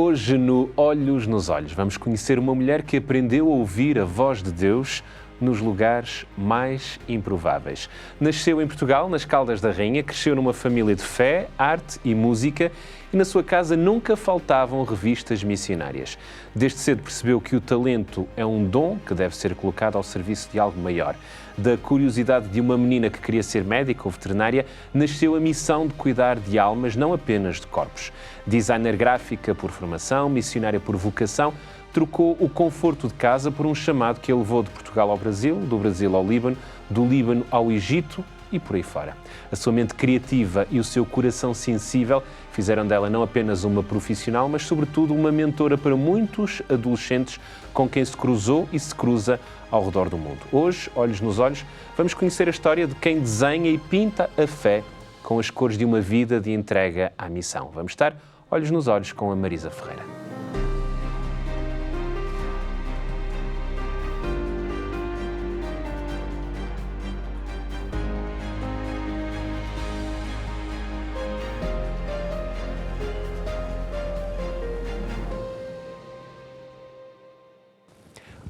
Hoje, no Olhos nos Olhos, vamos conhecer uma mulher que aprendeu a ouvir a voz de Deus nos lugares mais improváveis. Nasceu em Portugal, nas Caldas da Rainha, cresceu numa família de fé, arte e música e na sua casa nunca faltavam revistas missionárias. Desde cedo percebeu que o talento é um dom que deve ser colocado ao serviço de algo maior. Da curiosidade de uma menina que queria ser médica ou veterinária, nasceu a missão de cuidar de almas, não apenas de corpos. Designer gráfica por formação, missionária por vocação, trocou o conforto de casa por um chamado que a levou de Portugal ao Brasil, do Brasil ao Líbano, do Líbano ao Egito e por aí fora. A sua mente criativa e o seu coração sensível fizeram dela não apenas uma profissional, mas sobretudo uma mentora para muitos adolescentes com quem se cruzou e se cruza ao redor do mundo. Hoje, Olhos nos Olhos, vamos conhecer a história de quem desenha e pinta a fé com as cores de uma vida de entrega à missão. Vamos estar Olhos nos Olhos com a Marisa Ferreira.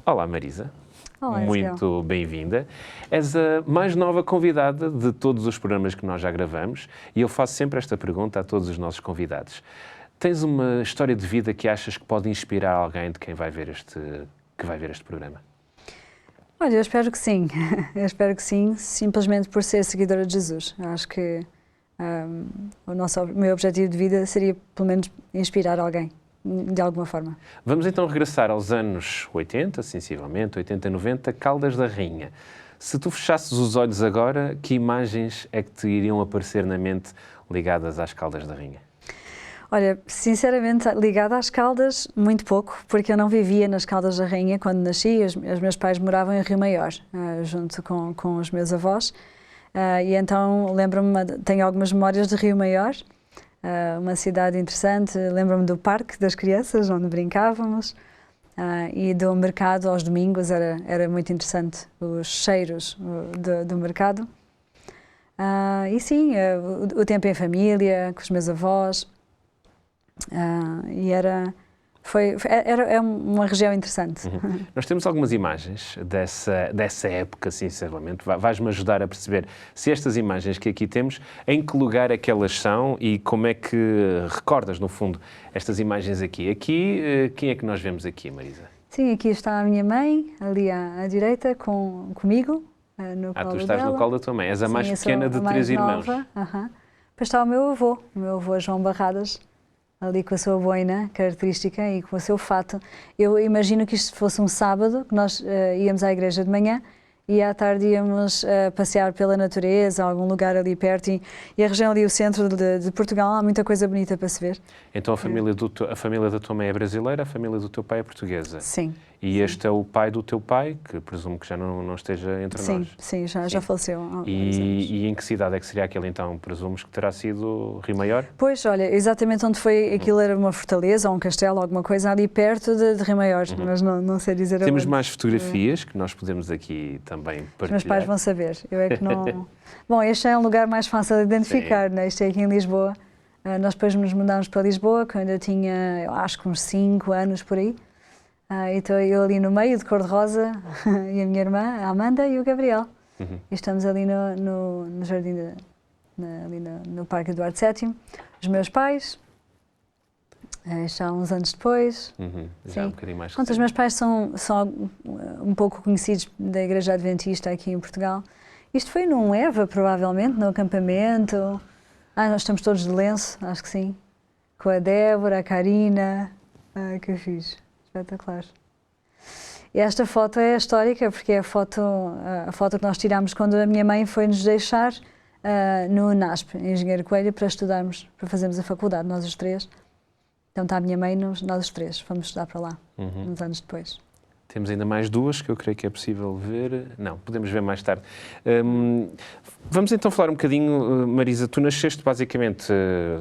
Olá, Marisa. Olá, muito bem-vinda. És a mais nova convidada de todos os programas que nós já gravamos e eu faço sempre esta pergunta a todos os nossos convidados. Tens uma história de vida que achas que pode inspirar alguém de quem vai ver este programa? Olha, eu espero que sim. Eu espero que sim, simplesmente por ser seguidora de Jesus. Eu acho que o meu objetivo de vida seria, pelo menos, inspirar alguém, de alguma forma. Vamos então regressar aos anos 80, sensivelmente, 80, 90, Caldas da Rainha. Se tu fechasses os olhos agora, que imagens é que te iriam aparecer na mente ligadas às Caldas da Rainha? Olha, sinceramente, ligada às Caldas, muito pouco, porque eu não vivia nas Caldas da Rainha quando nasci. Os meus pais moravam em Rio Maior, junto com os meus avós. E então lembro-me, tenho algumas memórias de Rio Maior, uma cidade interessante. Lembro-me do Parque das Crianças, onde brincávamos, e do mercado aos domingos. Era muito interessante, os cheiros do mercado. E sim, o tempo em família, com os meus avós. E era uma região interessante. Uhum. Nós temos algumas imagens dessa época, sinceramente. Vais-me ajudar a perceber se estas imagens que aqui temos, em que lugar é que elas são e como é que recordas, no fundo, estas imagens aqui. Aqui, quem é que nós vemos aqui, Marisa? Sim, aqui está a minha mãe, ali à direita, comigo, no colo tu estás dela. no colo da tua mãe. És a Sim, mais pequena de três irmãos. Depois está o meu avô João Barradas, ali com a sua boina característica e com o seu fato. Eu imagino que isto fosse um sábado, que nós íamos à igreja de manhã e à tarde íamos passear pela natureza, a algum lugar ali perto. E a região ali, o centro de Portugal, há muita coisa bonita para se ver. Então a família da tua mãe é brasileira, a família do teu pai é portuguesa? Sim. E este é o pai do teu pai, que presumo que já não esteja entre nós? Sim, já faleceu há alguns anos. E em que cidade é que seria aquele então? Presumes que terá sido Rio Maior? Pois, olha, exatamente onde foi, aquilo era uma fortaleza ou um castelo, alguma coisa ali perto de Rio Maior, mas não sei dizer Temos aonde. mais fotografias que nós podemos aqui também partilhar. Os meus pais vão saber, eu é que não... Bom, este é um lugar mais fácil de identificar, né? Isto é aqui em Lisboa. Nós depois nos mudámos para Lisboa, quando eu tinha, eu acho que uns 5 anos por aí. E estou eu ali no meio, de cor-de-rosa, e a minha irmã, a Amanda e o Gabriel. E estamos ali no jardim, ali no Parque Eduardo VII. Os meus pais, já uns anos depois. Já um bocadinho mais Os meus pais são um pouco conhecidos da Igreja Adventista aqui em Portugal. Isto foi num EVA, provavelmente, no acampamento. Nós estamos todos de lenço, acho que sim. Com a Débora, a Karina, que fiz. Espetacular. E esta foto é histórica porque é a foto que nós tirámos quando a minha mãe foi nos deixar no NASP, em Engenheiro Coelho, para estudarmos, para fazermos a faculdade, nós os três. Então está a minha mãe, nós os três, fomos estudar para lá, uns anos depois. Temos ainda mais duas que eu creio que é possível ver. Não, podemos ver mais tarde. Vamos então falar um bocadinho, Marisa, tu nasceste basicamente,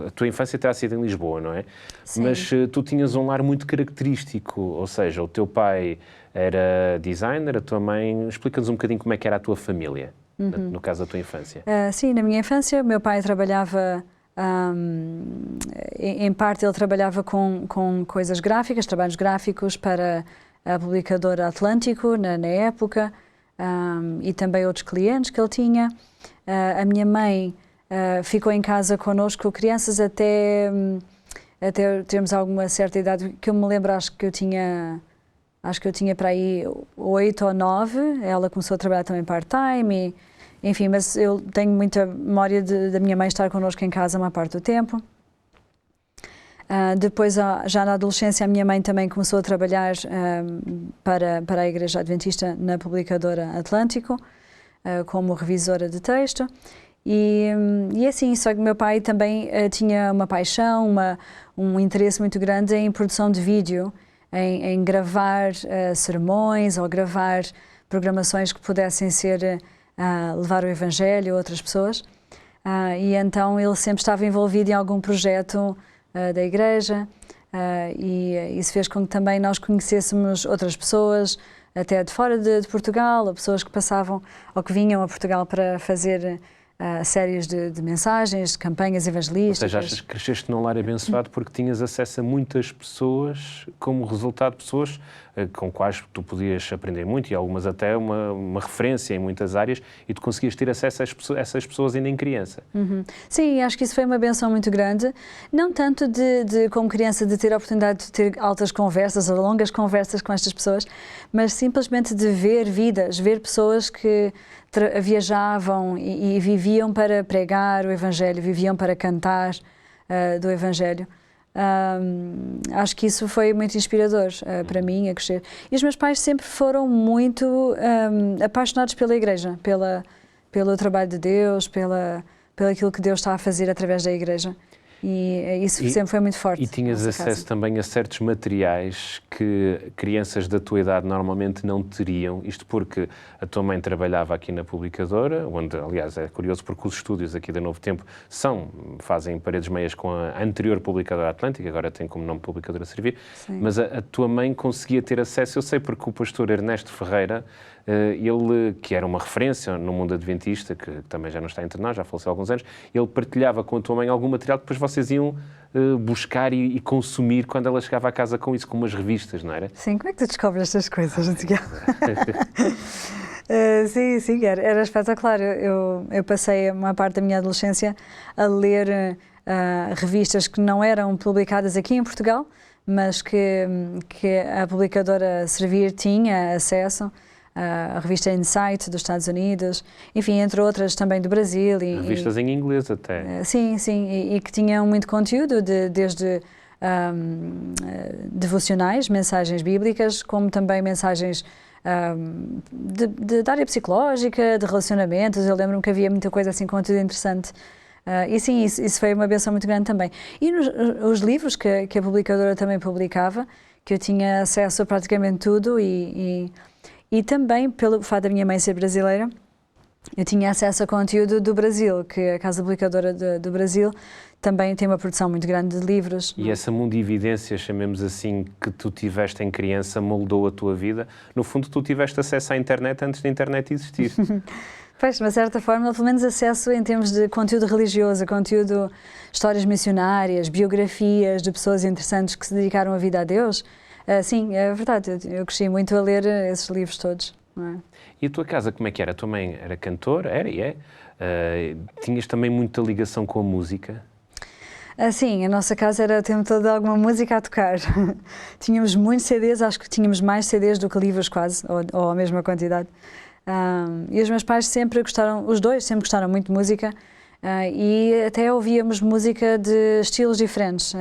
a tua infância terá sido em Lisboa, não é? Sim. Mas tu tinhas um lar muito característico, ou seja, o teu pai era designer, a tua mãe... Explica-nos um bocadinho como é que era a tua família, no caso da tua infância. Sim, na minha infância, meu pai trabalhava Em parte ele trabalhava com coisas gráficas, trabalhos gráficos para a publicadora Atlântico na época, e também outros clientes que ele tinha. A minha mãe ficou em casa connosco, crianças até termos alguma certa idade, que eu me lembro, acho que eu tinha para aí 8 ou 9, ela começou a trabalhar também part-time, enfim, mas eu tenho muita memória da minha mãe estar connosco em casa uma parte do tempo. Depois, já na adolescência, a minha mãe também começou a trabalhar para a Igreja Adventista na publicadora Atlântico, como revisora de texto. E assim, só que o meu pai também tinha uma paixão, um interesse muito grande em produção de vídeo, em gravar sermões ou gravar programações que pudessem ser levar o Evangelho a outras pessoas. E então ele sempre estava envolvido em algum projeto da igreja, e isso fez com que também nós conhecêssemos outras pessoas, até de fora de Portugal, ou pessoas que passavam ou que vinham a Portugal para fazer séries de mensagens, de campanhas evangelísticas. Ou seja, achas que cresceste num lar abençoado porque tinhas acesso a muitas pessoas, como resultado de pessoas com quais tu podias aprender muito, e algumas até uma referência em muitas áreas, e tu conseguias ter acesso a essas pessoas ainda em criança. Sim, acho que isso foi uma benção muito grande, não tanto de como criança de ter a oportunidade de ter altas conversas ou longas conversas com estas pessoas, mas simplesmente de ver vidas, ver pessoas que viajavam e viviam para pregar o Evangelho, viviam para cantar do Evangelho. Acho que isso foi muito inspirador para mim a crescer. E os meus pais sempre foram muito apaixonados pela igreja, pelo trabalho de Deus, pelo aquilo que Deus está a fazer através da igreja. E isso sempre foi muito forte. E tinhas acesso também a certos materiais que crianças da tua idade normalmente não teriam, isto porque a tua mãe trabalhava aqui na publicadora, onde, aliás, é curioso porque os estúdios aqui da Novo Tempo fazem paredes meias com a anterior publicadora Atlântica, agora tem como nome Publicadora Servir, mas a tua mãe conseguia ter acesso, eu sei porque o pastor Ernesto Ferreira, ele, que era uma referência no mundo adventista, que também já não está entre nós, já faleceu há alguns anos, ele partilhava com a tua mãe algum material que depois vocês iam buscar e consumir quando ela chegava à casa com isso, com umas revistas, não era? Sim, como é que tu descobres estas coisas, Miguel? Sim, era espetacular. Eu passei uma parte da minha adolescência a ler revistas que não eram publicadas aqui em Portugal, mas que a publicadora Servir tinha acesso. A revista Insight dos Estados Unidos, enfim, entre outras também do Brasil. Revistas em inglês até. Sim, e que tinham muito conteúdo, desde devocionais, mensagens bíblicas, como também mensagens da área psicológica, de relacionamentos. Eu lembro-me que havia muita coisa assim, conteúdo interessante. E sim, isso foi uma benção muito grande também. E os livros que a publicadora também publicava, que eu tinha acesso a praticamente tudo, e também, pelo fato da minha mãe ser brasileira, eu tinha acesso a conteúdo do Brasil, que a Casa Publicadora do Brasil também tem uma produção muito grande de livros. E essa mundividência, chamemos assim, que tu tiveste em criança, moldou a tua vida? No fundo, tu tiveste acesso à internet antes da internet existir. Pois, de uma certa forma, pelo menos acesso em termos de conteúdo religioso, conteúdo, histórias missionárias, biografias de pessoas interessantes que se dedicaram a vida a Deus. Sim, é verdade, eu cresci muito a ler esses livros todos. Não é? E a tua casa, como é que era? A tua mãe era cantora? Era e é? Tinhas também muita ligação com a música? Sim, a nossa casa era o tempo todo alguma música a tocar. Tínhamos muitos CDs, acho que tínhamos mais CDs do que livros quase, ou a mesma quantidade. E os meus pais sempre gostaram, os dois sempre gostaram muito de música, e até ouvíamos música de estilos diferentes.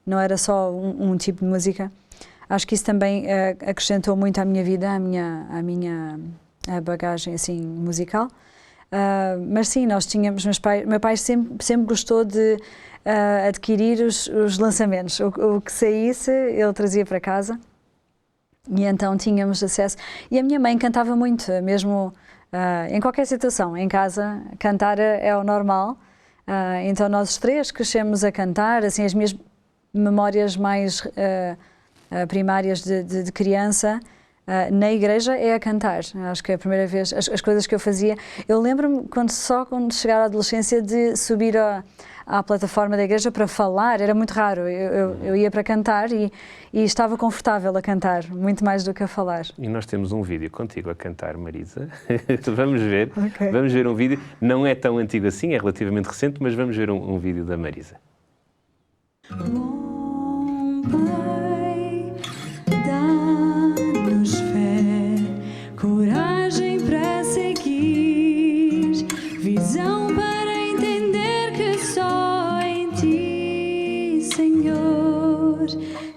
Não era só um tipo de música. Acho que isso também acrescentou muito à minha vida, à minha bagagem assim, musical. Mas sim, nós tínhamos, meu pai sempre gostou de adquirir os lançamentos. O que saísse, ele trazia para casa. E então tínhamos acesso. E a minha mãe cantava muito, mesmo em qualquer situação. Em casa, cantar é o normal. Então nós os três crescemos a cantar, assim, as minhas memórias mais primárias de criança na igreja é a cantar. Acho que é a primeira vez, as coisas que eu fazia. Eu lembro-me quando chegar à adolescência de subir à plataforma da igreja para falar, era muito raro. Eu ia para cantar e estava confortável a cantar, muito mais do que a falar. E nós temos um vídeo contigo a cantar, Marisa. Vamos ver. Okay. Vamos ver um vídeo. Não é tão antigo assim, é relativamente recente, mas vamos ver um vídeo da Marisa. Bom Pai, dá-nos fé, coragem para seguir, visão para entender que só em Ti, Senhor,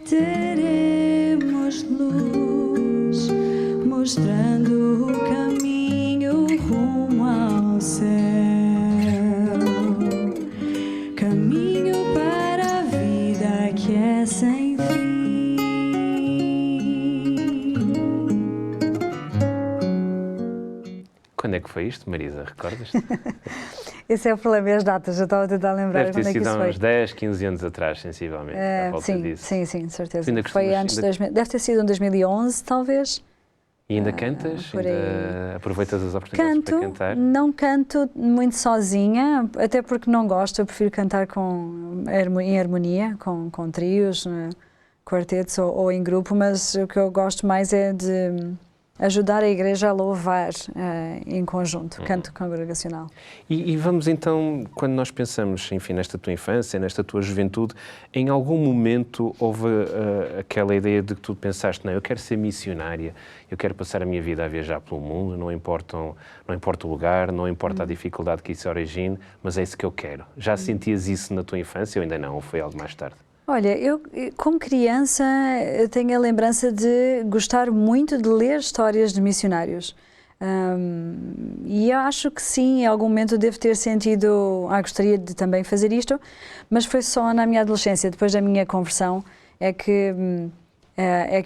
teremos luz, mostrando o caminho rumo ao céu, caminho para a vida que é sem fim. Quando é que foi isto, Marisa? Recordas-te? Esse é o problema, as datas, eu estava a tentar lembrar Deve ter quando é que sido isso há foi. uns 10, 15 anos atrás, sensivelmente, à volta Sim, disso. sim, de certeza. Tu ainda Foi costumas- antes de ainda- 2000, deve ter sido em 2011, talvez. E ainda cantas? por aí. Ainda aproveitas as oportunidades para cantar? Não canto muito sozinha, até porque não gosto, eu prefiro cantar em harmonia, com trios, quartetos ou em grupo, mas o que eu gosto mais é de ajudar a igreja a louvar em conjunto, canto congregacional. E vamos então, quando nós pensamos, enfim, nesta tua infância, nesta tua juventude, em algum momento houve aquela ideia de que tu pensaste, não, eu quero ser missionária, eu quero passar a minha vida a viajar pelo mundo, não importa o lugar, não importa a dificuldade que isso origine, mas é isso que eu quero. Já sentias isso na tua infância ou ainda não, ou foi algo mais tarde? Olha, eu como criança eu tenho a lembrança de gostar muito de ler histórias de missionários. E eu acho que sim, em algum momento devo ter sentido, gostaria de também fazer isto, mas foi só na minha adolescência, depois da minha conversão, é que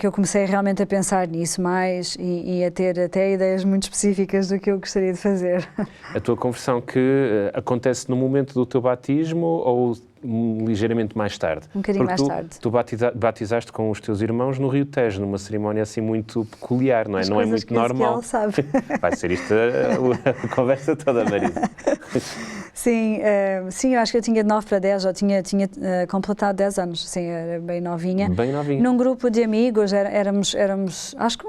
eu comecei realmente a pensar nisso mais e a ter até ideias muito específicas do que eu gostaria de fazer. A tua conversão que acontece no momento do teu batismo ou ligeiramente mais tarde? Um bocadinho Porque mais tarde. Tu batizaste com os teus irmãos no Rio Tejo, numa cerimónia assim muito peculiar, não é? As Não é coisas muito que normal. ele sabe. Vai ser isto a conversa toda, Marisa. Sim, eu acho que eu tinha de 9 para 10, já tinha completado 10 anos, sim, era bem novinha. Bem novinha. Num grupo de amigos, éramos, acho que,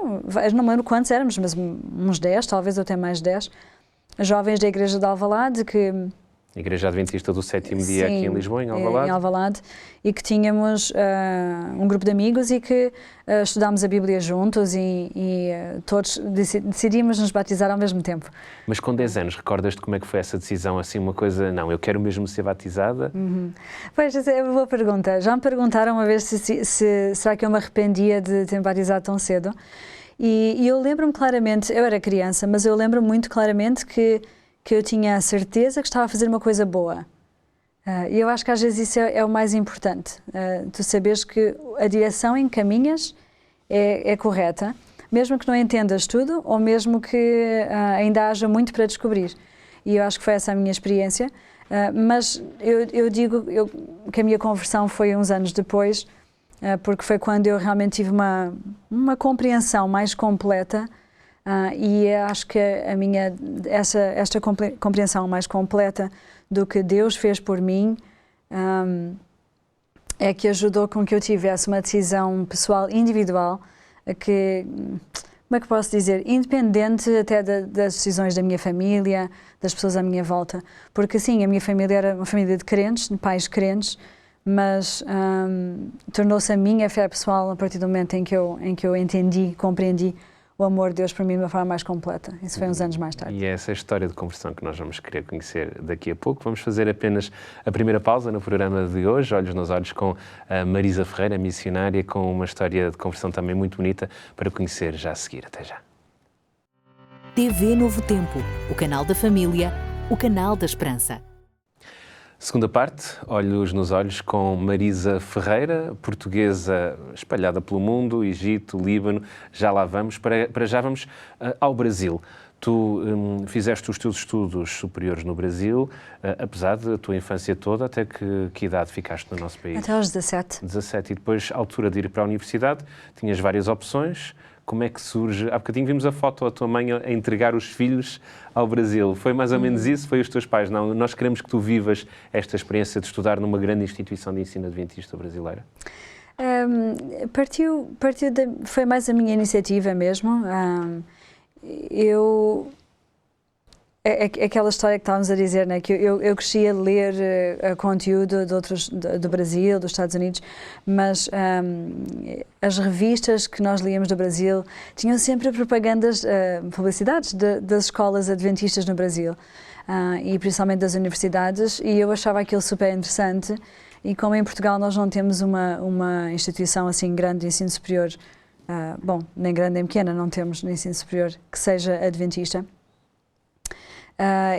não me lembro quantos éramos, mas uns 10, talvez até mais 10, jovens da Igreja de Alvalade, que... Igreja Adventista do Sétimo Dia aqui em Lisboa, em Alvalade. Alvalade. E que tínhamos um grupo de amigos e que estudámos a Bíblia juntos e todos decidimos nos batizar ao mesmo tempo. Mas com 10 anos, recordas-te como é que foi essa decisão, assim, uma coisa, não, eu quero mesmo ser batizada? Pois, essa é uma boa pergunta. Já me perguntaram uma vez será que eu me arrependia de ter me batizado tão cedo? E eu lembro-me claramente, eu era criança, mas eu lembro-me muito claramente que eu tinha a certeza que estava a fazer uma coisa boa. E eu acho que às vezes isso é o mais importante. Tu saberes que a direção em que caminhas é correta, mesmo que não entendas tudo ou mesmo que ainda haja muito para descobrir. E eu acho que foi essa a minha experiência. Mas eu digo que a minha conversão foi uns anos depois, porque foi quando eu realmente tive uma compreensão mais completa. E acho que esta compreensão mais completa do que Deus fez por mim é que ajudou com que eu tivesse uma decisão pessoal, individual, que, como é que posso dizer, independente até das decisões da minha família, das pessoas à minha volta. Porque sim, a minha família era uma família de crentes, de pais crentes, mas tornou-se a minha fé pessoal a partir do momento em que eu entendi, compreendi o amor de Deus para mim de uma forma mais completa. Isso foi uns anos mais tarde. E é essa história de conversão que nós vamos querer conhecer daqui a pouco. Vamos fazer apenas a primeira pausa no programa de hoje, Olhos nos Olhos, com a Marisa Ferreira, missionária, com uma história de conversão também muito bonita para conhecer já a seguir. Até já. TV Novo Tempo, o canal da família, o canal da esperança. Segunda parte, Olhos nos Olhos, com Marisa Ferreira, portuguesa espalhada pelo mundo, Egito, Líbano, já lá vamos. Para já vamos ao Brasil. Tu fizeste os teus estudos superiores no Brasil, apesar da tua infância toda, até que idade ficaste no nosso país? Até aos 17. 17, e depois, à altura de ir para a universidade, tinhas várias opções. como é que surge? Há bocadinho vimos a foto da tua mãe a entregar os filhos ao Brasil. Foi mais ou menos isso? Foi os teus pais? Não, nós queremos que tu vivas esta experiência de estudar numa grande instituição de ensino adventista brasileira. Foi mais a minha iniciativa mesmo. Aquela história que estávamos a dizer, né, que eu cresci a ler conteúdo do Brasil, dos Estados Unidos, mas as revistas que nós líamos do Brasil tinham sempre propagandas, publicidades das escolas adventistas no Brasil, e principalmente das universidades, e eu achava aquilo super interessante. E como em Portugal nós não temos uma instituição assim grande de ensino superior, bom, nem grande nem pequena, não temos no ensino superior que seja adventista,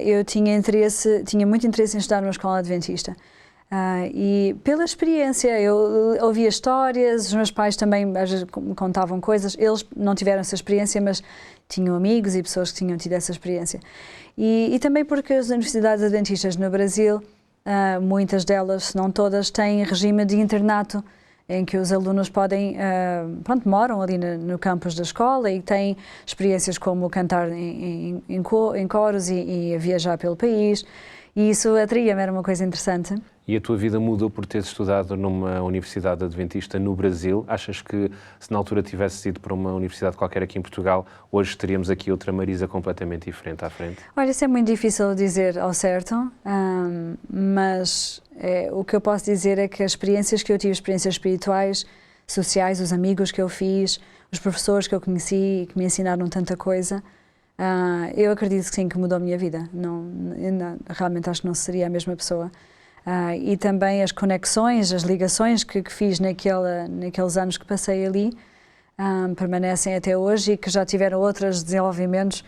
eu tinha muito interesse em estudar numa escola adventista. E pela experiência, eu ouvia histórias, os meus pais também às vezes me contavam coisas, eles não tiveram essa experiência, mas tinham amigos e pessoas que tinham tido essa experiência. E também porque as universidades adventistas no Brasil, muitas delas, se não todas, têm regime de internato, em que os alunos podem, moram ali no campus da escola e têm experiências como cantar em coros e viajar pelo país. E isso atraía-me, era uma coisa interessante. E a tua vida mudou por teres estudado numa universidade adventista no Brasil? Achas que se na altura tivesses ido para uma universidade qualquer aqui em Portugal, hoje teríamos aqui outra Marisa completamente diferente à frente? Olha, isso é muito difícil dizer ao certo, mas o que eu posso dizer é que as experiências que eu tive, experiências espirituais, sociais, os amigos que eu fiz, os professores que eu conheci e que me ensinaram tanta coisa, eu acredito que sim, que mudou a minha vida. Realmente acho que não seria a mesma pessoa. E também as conexões, as ligações que fiz naqueles anos que passei ali permanecem até hoje e que já tiveram outros desenvolvimentos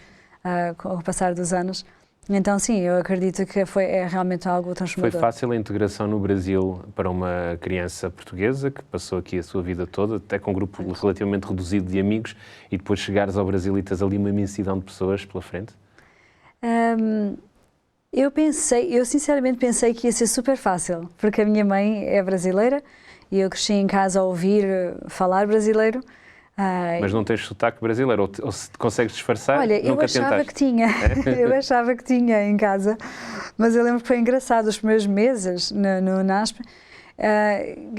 com o passar dos anos. Então sim, eu acredito que é realmente algo transformador. Foi fácil a integração no Brasil para uma criança portuguesa que passou aqui a sua vida toda, até com um grupo relativamente reduzido de amigos, e depois chegares ao Brasil e tens ali uma imensidão de pessoas pela frente? Eu sinceramente pensei que ia ser super fácil, porque a minha mãe é brasileira e eu cresci em casa a ouvir falar brasileiro. Mas não tens sotaque brasileiro, ou se consegues disfarçar? Olha, eu achava que tinha, eu achava que tinha em casa, mas eu lembro que foi engraçado, os primeiros meses no NASP,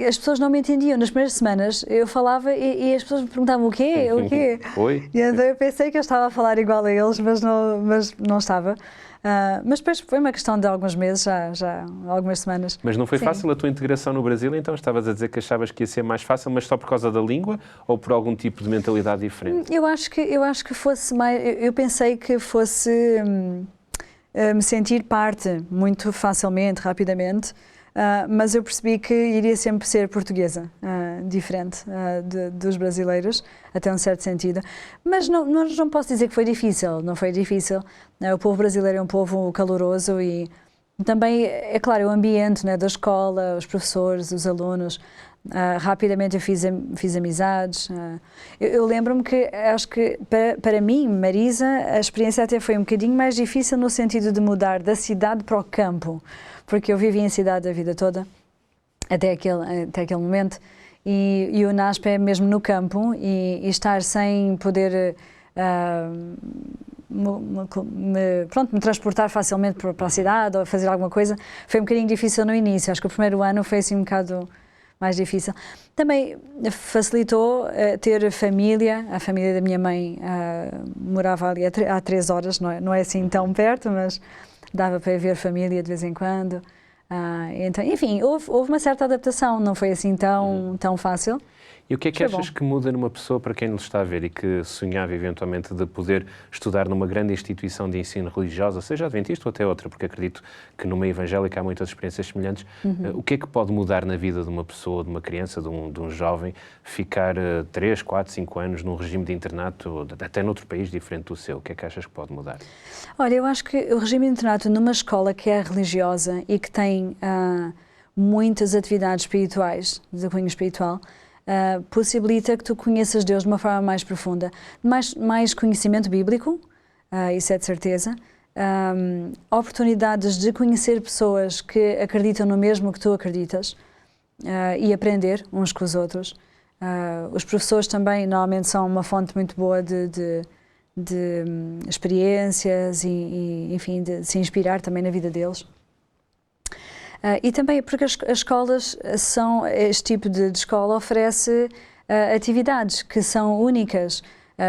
as pessoas não me entendiam. Nas primeiras semanas eu falava e as pessoas me perguntavam o quê? Oi? E então eu pensei que eu estava a falar igual a eles, mas não estava. Mas depois foi uma questão de alguns meses, já algumas semanas. Mas não foi fácil a tua integração no Brasil, então? Estavas a dizer que achavas que ia ser mais fácil, mas só por causa da língua ou por algum tipo de mentalidade diferente? Eu acho que fosse mais... Eu pensei que fosse me sentir parte muito facilmente, rapidamente, mas eu percebi que iria sempre ser portuguesa, diferente dos brasileiros, até um certo sentido. Mas não posso dizer que foi difícil, não foi difícil. O povo brasileiro é um povo caloroso e também, é claro, o ambiente, né, da escola, os professores, os alunos. Rapidamente eu fiz amizades. Eu lembro-me que, acho que para mim, Marisa, a experiência até foi um bocadinho mais difícil no sentido de mudar da cidade para o campo, porque eu vivi em cidade a vida toda, até aquele momento, e o NASP é mesmo no campo, e estar sem poder me transportar facilmente para a cidade ou fazer alguma coisa, foi um bocadinho difícil no início. Acho que o primeiro ano foi assim um bocado mais difícil. Também facilitou ter família. A família da minha mãe morava ali a 3 horas, não é assim tão perto, mas dava para ver família de vez em quando. Então, enfim, houve uma certa adaptação, não foi assim tão fácil. E o que é que achas que muda numa pessoa, para quem nos está a ver e que sonhava eventualmente de poder estudar numa grande instituição de ensino religiosa, seja adventista ou até outra, porque acredito que no meio evangélico há muitas experiências semelhantes, o que é que pode mudar na vida de uma pessoa, de uma criança, de um jovem, ficar 3, 4, 5 anos num regime de internato, até noutro país diferente do seu? O que é que achas que pode mudar? Olha, eu acho que o regime de internato numa escola que é religiosa e que tem muitas atividades espirituais, de cunho espiritual, possibilita que tu conheças Deus de uma forma mais profunda, mais conhecimento bíblico, isso é de certeza, oportunidades de conhecer pessoas que acreditam no mesmo que tu acreditas e aprender uns com os outros. Os professores também normalmente são uma fonte muito boa de experiências enfim, de se inspirar também na vida deles. E também porque as escolas este tipo de escola oferece atividades que são únicas,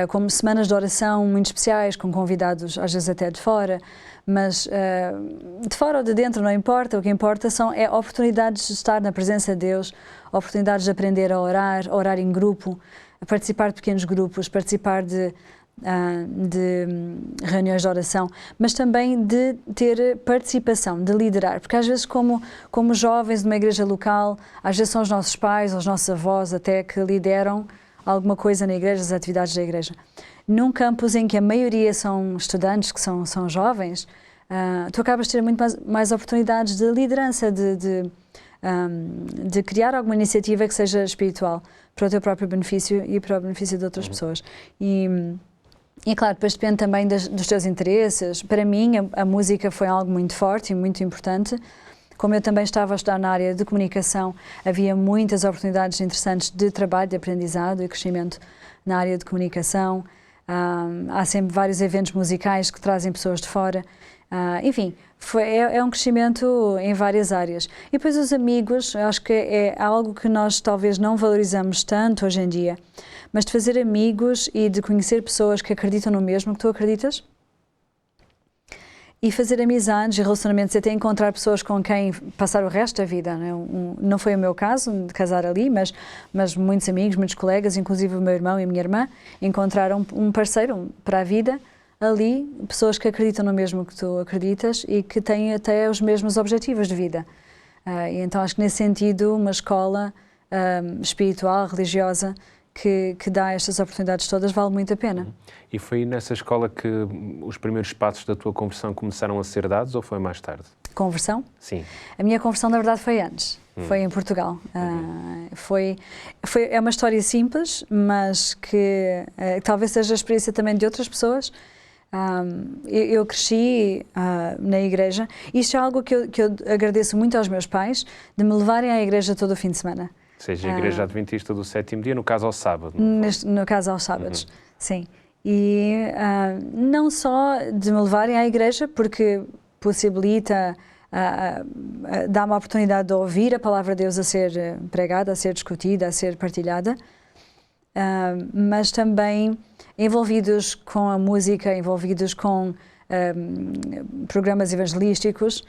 como semanas de oração muito especiais, com convidados às vezes até de fora, mas de fora ou de dentro não importa, o que importa é oportunidades de estar na presença de Deus, oportunidades de aprender a orar em grupo, a participar de pequenos grupos, participar de reuniões de oração, mas também de ter participação, de liderar, porque às vezes como jovens de uma igreja local, às vezes são os nossos pais, os nossos avós até que lideram alguma coisa na igreja, as atividades da igreja. Num campus em que a maioria são estudantes, que são jovens, tu acabas de ter muito mais oportunidades de liderança, de criar alguma iniciativa que seja espiritual, para o teu próprio benefício e para o benefício de outras pessoas. E claro, depois depende também dos teus interesses. Para mim, a música foi algo muito forte e muito importante. Como eu também estava a estudar na área de comunicação, havia muitas oportunidades interessantes de trabalho, de aprendizado e crescimento na área de comunicação. Há sempre vários eventos musicais que trazem pessoas de fora. Enfim, é um crescimento em várias áreas. E depois os amigos, eu acho que é algo que nós talvez não valorizamos tanto hoje em dia, mas de fazer amigos e de conhecer pessoas que acreditam no mesmo que tu acreditas, e fazer amizades e relacionamentos, até encontrar pessoas com quem passar o resto da vida. Não foi o meu caso de casar ali, mas muitos amigos, muitos colegas, inclusive o meu irmão e a minha irmã, encontraram um parceiro para a vida ali, pessoas que acreditam no mesmo que tu acreditas e que têm até os mesmos objetivos de vida. E então acho que nesse sentido uma escola espiritual, religiosa, que dá estas oportunidades todas, vale muito a pena. E foi nessa escola que os primeiros passos da tua conversão começaram a ser dados ou foi mais tarde? Conversão? Sim. A minha conversão, na verdade, foi antes. Foi em Portugal. É uma história simples, mas que talvez seja a experiência também de outras pessoas. Eu cresci na igreja. Isto é algo que eu agradeço muito aos meus pais, de me levarem à igreja todo o fim de semana. Ou seja, a Igreja Adventista do Sétimo Dia, no caso ao sábado. No caso aos sábados, sim. E não só de me levarem à igreja, porque possibilita, dá-me a oportunidade de ouvir a palavra de Deus a ser pregada, a ser discutida, a ser partilhada, mas também envolvidos com a música, envolvidos com programas evangelísticos.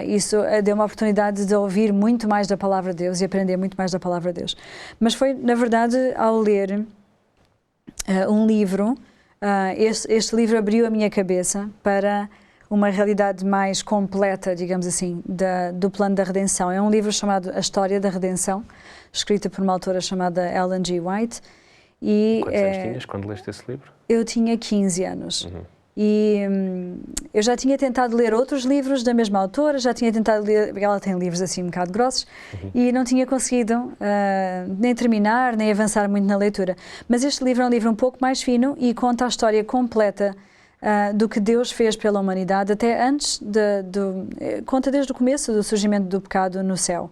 Isso deu uma oportunidade de ouvir muito mais da palavra de Deus e aprender muito mais da palavra de Deus. Mas foi, na verdade, ao ler um livro, este livro abriu a minha cabeça para uma realidade mais completa, digamos assim, do plano da redenção. É um livro chamado A História da Redenção, escrito por uma autora chamada Ellen G. White. Quantos anos tinhas quando leste esse livro? Eu tinha 15 anos. E eu já tinha tentado ler outros livros da mesma autora, já tinha tentado ler, ela tem livros assim um bocado grossos, e não tinha conseguido nem terminar, nem avançar muito na leitura. Mas este livro é um livro um pouco mais fino e conta a história completa do que Deus fez pela humanidade, até antes, conta desde o começo do surgimento do pecado no céu,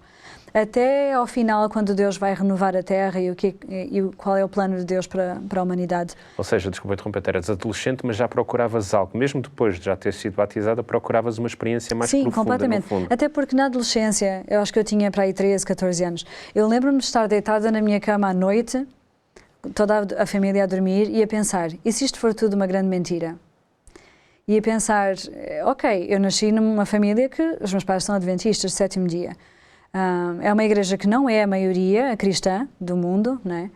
até ao final, quando Deus vai renovar a Terra e qual é o plano de Deus para a humanidade. Ou seja, desculpa interromper, eras adolescente, mas já procuravas algo, mesmo depois de já ter sido batizada, procuravas uma experiência mais profunda. Sim, completamente. Até porque na adolescência, eu acho que eu tinha para aí 13, 14 anos, eu lembro-me de estar deitada na minha cama à noite, toda a família a dormir, e a pensar, e se isto for tudo uma grande mentira? E a pensar, ok, eu nasci numa família que os meus pais são adventistas de sétimo dia. É uma igreja que não é a maioria cristã do mundo, não é?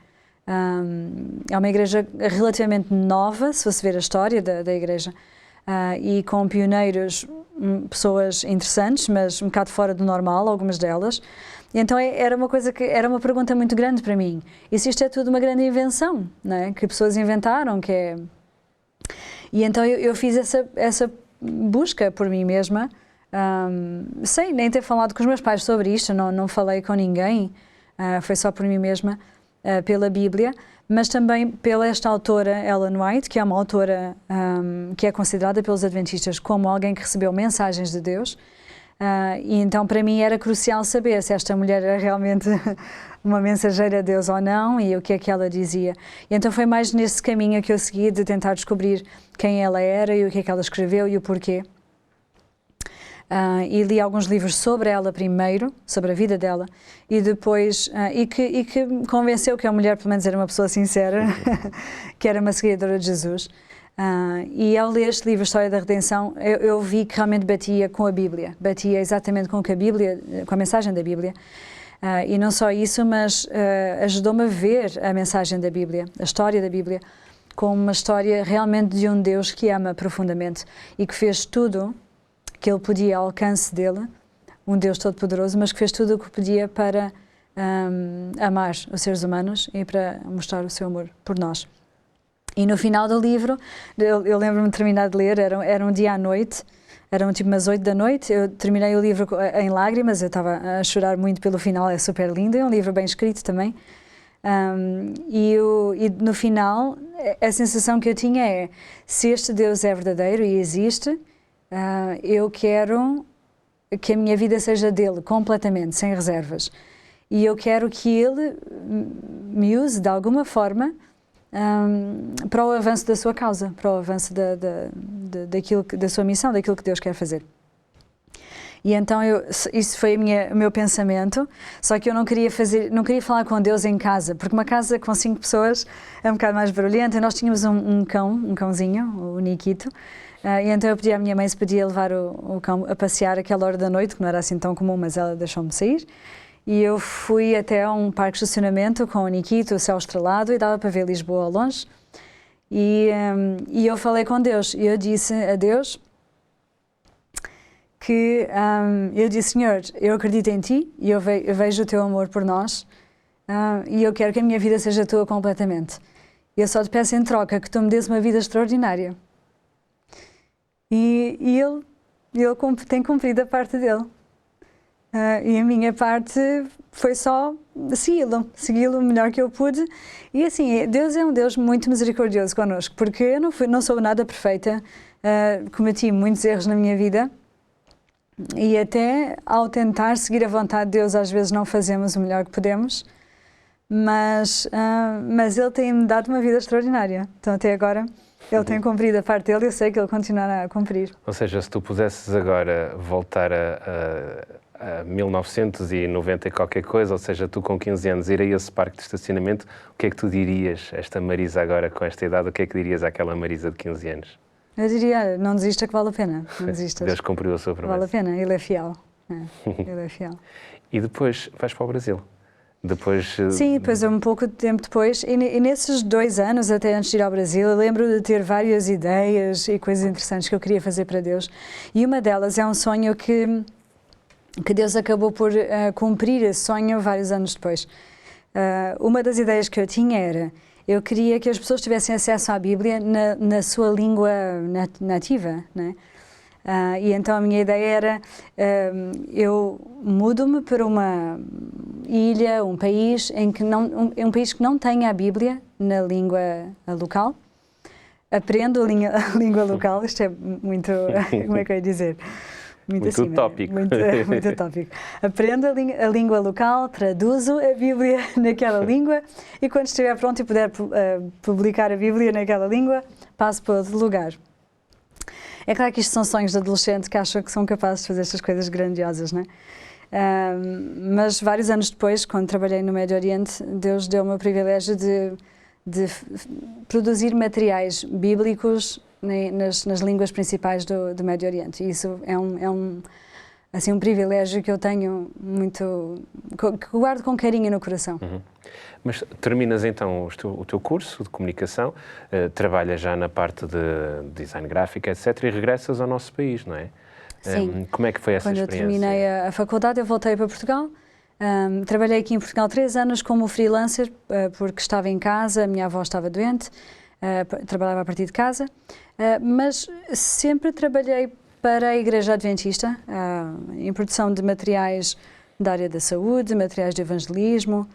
É uma igreja relativamente nova, se fosse ver a história da igreja, e com pioneiros, pessoas interessantes, mas um bocado fora do normal, algumas delas. E então era uma pergunta muito grande para mim. E se isto é tudo uma grande invenção, não é? Que pessoas inventaram, que é... E então eu fiz essa busca por mim mesma, sem nem ter falado com os meus pais sobre isto, não falei com ninguém, foi só por mim mesma, pela Bíblia, mas também pela esta autora Ellen White, que é uma autora que é considerada pelos adventistas como alguém que recebeu mensagens de Deus, E então para mim era crucial saber se esta mulher era realmente uma mensageira de Deus ou não e o que é que ela dizia. E então foi mais nesse caminho que eu segui, de tentar descobrir quem ela era e o que é que ela escreveu e o porquê. E li alguns livros sobre ela primeiro, sobre a vida dela, e depois, e que me convenceu que a mulher pelo menos era uma pessoa sincera, que era uma seguidora de Jesus. E ao ler este livro, História da Redenção, eu vi que realmente batia com a Bíblia, batia exatamente com a mensagem da Bíblia. E não só isso, mas ajudou-me a ver a mensagem da Bíblia, a história da Bíblia, como uma história realmente de um Deus que ama profundamente e que fez tudo que ele podia ao alcance dele, um Deus todo-poderoso, mas que fez tudo o que podia para amar os seres humanos e para mostrar o seu amor por nós. E no final do livro, eu lembro-me de terminar de ler, era um dia à noite, eram tipo umas 8 da noite, eu terminei o livro em lágrimas, eu estava a chorar muito pelo final, é super lindo, é um livro bem escrito também. E no final, a sensação que eu tinha é, se este Deus é verdadeiro e existe, eu quero que a minha vida seja dele, completamente, sem reservas. E eu quero que ele me use, de alguma forma, para o avanço da sua causa, para o avanço da sua missão, daquilo que Deus quer fazer. E então isso foi o meu pensamento, só que eu não queria falar com Deus em casa, porque uma casa com 5 pessoas é um bocado mais barulhenta, e nós tínhamos um cãozinho, o Nikito, e então eu pedi à minha mãe se podia levar o cão a passear àquela hora da noite, que não era assim tão comum, mas ela deixou-me sair. E eu fui até um parque de estacionamento com o Nikito, o céu estrelado, e dava para ver Lisboa ao longe. E eu falei com Deus, e eu disse a Deus que, eu disse, Senhor, eu acredito em Ti, e eu vejo o Teu amor por nós, e eu quero que a minha vida seja Tua completamente. E eu só te peço em troca que Tu me dês uma vida extraordinária. E ele tem cumprido a parte dele. E a minha parte foi só segui-lo o melhor que eu pude. E assim, Deus é um Deus muito misericordioso connosco, porque eu não sou nada perfeita, cometi muitos erros na minha vida, e até ao tentar seguir a vontade de Deus, às vezes não fazemos o melhor que podemos, mas Ele tem-me dado uma vida extraordinária. Então até agora Ele tem cumprido a parte dele e eu sei que Ele continuará a cumprir. Ou seja, se tu pudesses agora voltar a 1990 e qualquer coisa, ou seja, tu com 15 anos ir a esse parque de estacionamento, o que é que tu dirias, esta Marisa agora com esta idade, o que é que dirias àquela Marisa de 15 anos? Eu diria, não desista que vale a pena, não desistas. Deus cumpriu a sua promessa. Vale a pena, Ele é fiel. Ele é fiel. E depois vais para o Brasil? Sim, depois um pouco de tempo depois, e nesses 2 anos, até antes de ir ao Brasil, eu lembro de ter várias ideias e coisas interessantes que eu queria fazer para Deus. E uma delas é um sonho que Deus acabou por cumprir esse sonho vários anos depois. Uma das ideias que eu tinha era, eu queria que as pessoas tivessem acesso à Bíblia na sua língua nativa, né? E então a minha ideia era, eu mudo-me para uma ilha, um país um país que não tenha a Bíblia na língua local, aprendo a língua local, isto é muito, como é que eu ia dizer? Muito assim, utópico. Muito utópico. Aprendo a língua local, traduzo a Bíblia naquela língua e quando estiver pronto e puder publicar a Bíblia naquela língua, passo para outro lugar. É claro que isto são sonhos de adolescente que acham que são capazes de fazer estas coisas grandiosas, não é? Mas vários anos depois, quando trabalhei no Médio Oriente, Deus deu-me o privilégio de produzir materiais bíblicos nas línguas principais do Médio Oriente. E isso é um privilégio que eu tenho muito, que guardo com carinho no coração. Uhum. Mas terminas então o teu curso de comunicação, trabalhas já na parte de design gráfico, etc., e regressas ao nosso país, não é? Sim. Como é que foi essa experiência? Quando eu terminei a faculdade, eu voltei para Portugal. Trabalhei aqui em Portugal 3 anos como freelancer, porque estava em casa, a minha avó estava doente, trabalhava a partir de casa, mas sempre trabalhei para a Igreja Adventista, em produção de materiais da área da saúde, materiais de evangelismo,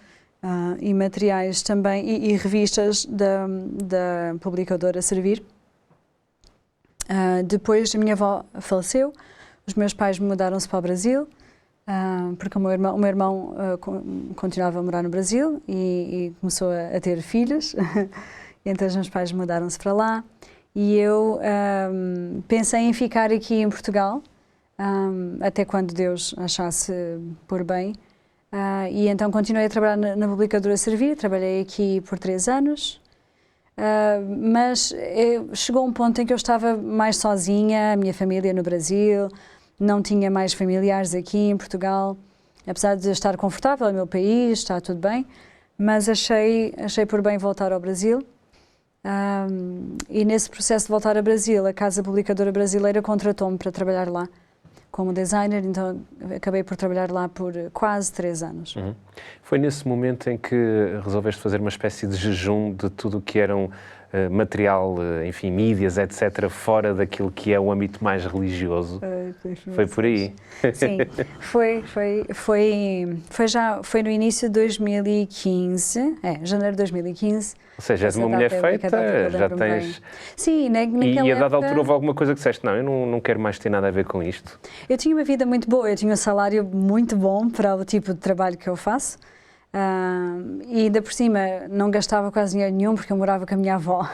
e materiais também, e revistas da publicadora Servir. Depois a minha avó faleceu, os meus pais mudaram-se para o Brasil, porque o meu irmão continuava a morar no Brasil e começou a ter filhos, e então os meus pais mudaram-se para lá. E eu pensei em ficar aqui em Portugal, até quando Deus achasse por bem. E então continuei a trabalhar na publicadora Servir, trabalhei aqui por 3 anos, mas chegou um ponto em que eu estava mais sozinha, a minha família no Brasil, não tinha mais familiares aqui em Portugal, apesar de estar confortável no meu país, está tudo bem, mas achei por bem voltar ao Brasil. E nesse processo de voltar ao Brasil, a Casa Publicadora Brasileira contratou-me para trabalhar lá como designer, então acabei por trabalhar lá por quase 3 anos. Uhum. Foi nesse momento em que resolveste fazer uma espécie de jejum de tudo o que eram material, enfim, mídias, etc., fora daquilo que é o âmbito mais religioso? Foi por aí? Sim, foi no início de 2015, janeiro de 2015. Ou seja, és uma mulher feita, já tens... Sim, E a dada altura houve alguma coisa que disseste, não, eu não quero mais ter nada a ver com isto? Eu tinha uma vida muito boa, eu tinha um salário muito bom para o tipo de trabalho que eu faço. E ainda por cima não gastava quase dinheiro nenhum porque eu morava com a minha avó,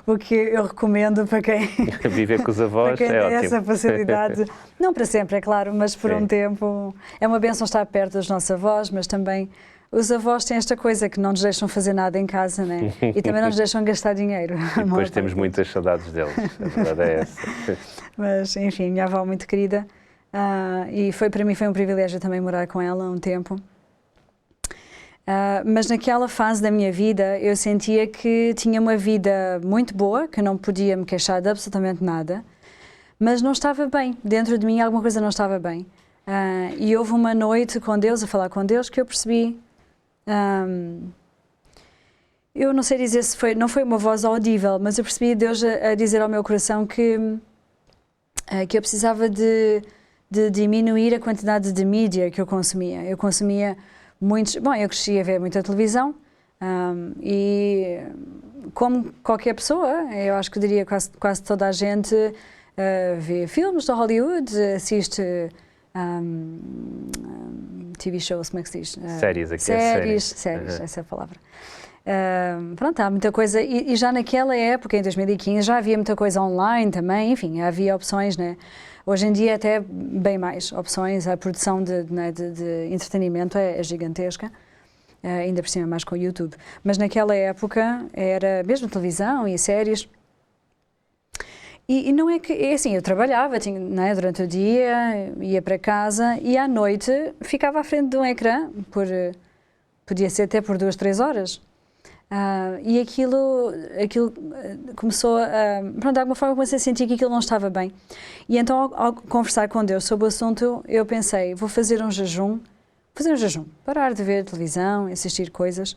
o que eu recomendo para quem viver com os avós para quem é tem ótimo. essa facilidade, não para sempre, é claro, mas por um tempo é uma bênção estar perto dos nossos avós, mas também os avós têm esta coisa que não nos deixam fazer nada em casa, né? E também não nos deixam gastar dinheiro. E depois temos muitas saudades deles, a verdade é essa. Mas enfim, minha avó muito querida, e para mim foi um privilégio também morar com ela um tempo. Mas naquela fase da minha vida eu sentia que tinha uma vida muito boa, que não podia me queixar de absolutamente nada, mas não estava bem, dentro de mim alguma coisa não estava bem. E houve uma noite com Deus, a falar com Deus, que eu percebi, eu não sei dizer se não foi uma voz audível, mas eu percebi Deus a dizer ao meu coração que eu precisava de diminuir a quantidade de mídia que eu consumia. Eu consumia eu cresci a ver muita televisão e como qualquer pessoa, eu acho que diria quase toda a gente vê filmes de Hollywood, assiste TV shows, como é que se diz? Séries, Séries, essa é a palavra. Pronto, há muita coisa, e já naquela época, em 2015, já havia muita coisa online também, enfim, havia opções, né? Hoje em dia até bem mais opções, a produção de entretenimento é gigantesca, ainda por cima mais com o YouTube. Mas naquela época era mesmo televisão e séries. E não é que, é assim, eu trabalhava durante o dia, ia para casa e à noite ficava à frente de um ecrã, podia ser até por 2, 3 horas. E aquilo começou de alguma forma comecei a sentir que aquilo não estava bem. E então ao conversar com Deus sobre o assunto, eu pensei, vou fazer um jejum, parar de ver televisão, assistir coisas,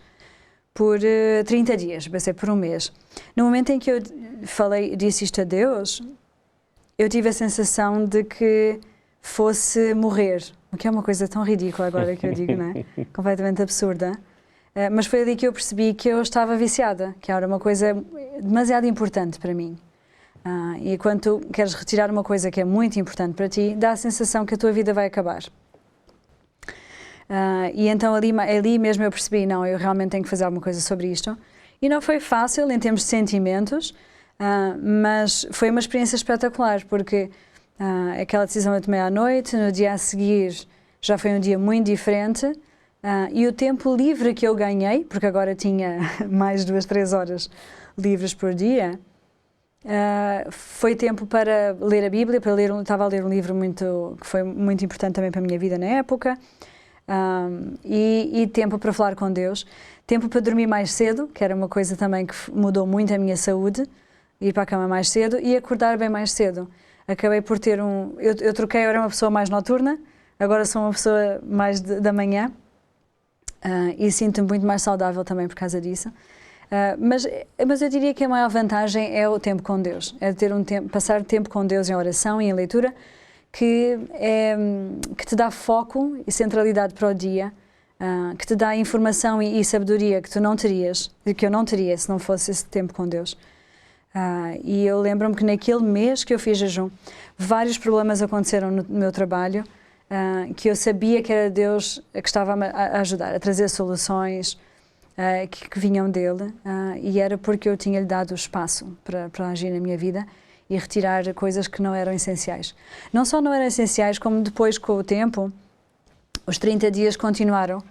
por 30 dias, vai ser por um mês. No momento em que eu disse isto a Deus, eu tive a sensação de que fosse morrer, o que é uma coisa tão ridícula agora que eu digo, não é? Completamente absurda. Mas foi ali que eu percebi que eu estava viciada, que era uma coisa demasiado importante para mim. E quando tu queres retirar uma coisa que é muito importante para ti, dá a sensação que a tua vida vai acabar. E então ali mesmo eu percebi, não, eu realmente tenho que fazer alguma coisa sobre isto. E não foi fácil em termos de sentimentos, mas foi uma experiência espetacular, porque aquela decisão eu tomei à noite, no dia a seguir já foi um dia muito diferente, e o tempo livre que eu ganhei, porque agora tinha mais 2, 3 horas livres por dia, foi tempo para ler a Bíblia, estava a ler um livro que foi muito importante também para a minha vida na época, e tempo para falar com Deus, tempo para dormir mais cedo, que era uma coisa também que mudou muito a minha saúde, ir para a cama mais cedo e acordar bem mais cedo. Acabei por ter eu troquei, eu era uma pessoa mais noturna, agora sou uma pessoa mais da manhã, e sinto-me muito mais saudável também por causa disso. Mas eu diria que a maior vantagem é o tempo com Deus, é ter passar tempo com Deus em oração e em leitura, que te dá foco e centralidade para o dia, que te dá informação e sabedoria que eu não teria se não fosse esse tempo com Deus. E eu lembro-me que naquele mês que eu fiz jejum, vários problemas aconteceram no meu trabalho, que eu sabia que era Deus que estava a ajudar, a trazer soluções que vinham dele, e era porque eu tinha-lhe dado espaço para agir na minha vida e retirar coisas que não eram essenciais. Não só não eram essenciais, como depois, com o tempo, os 30 dias continuaram.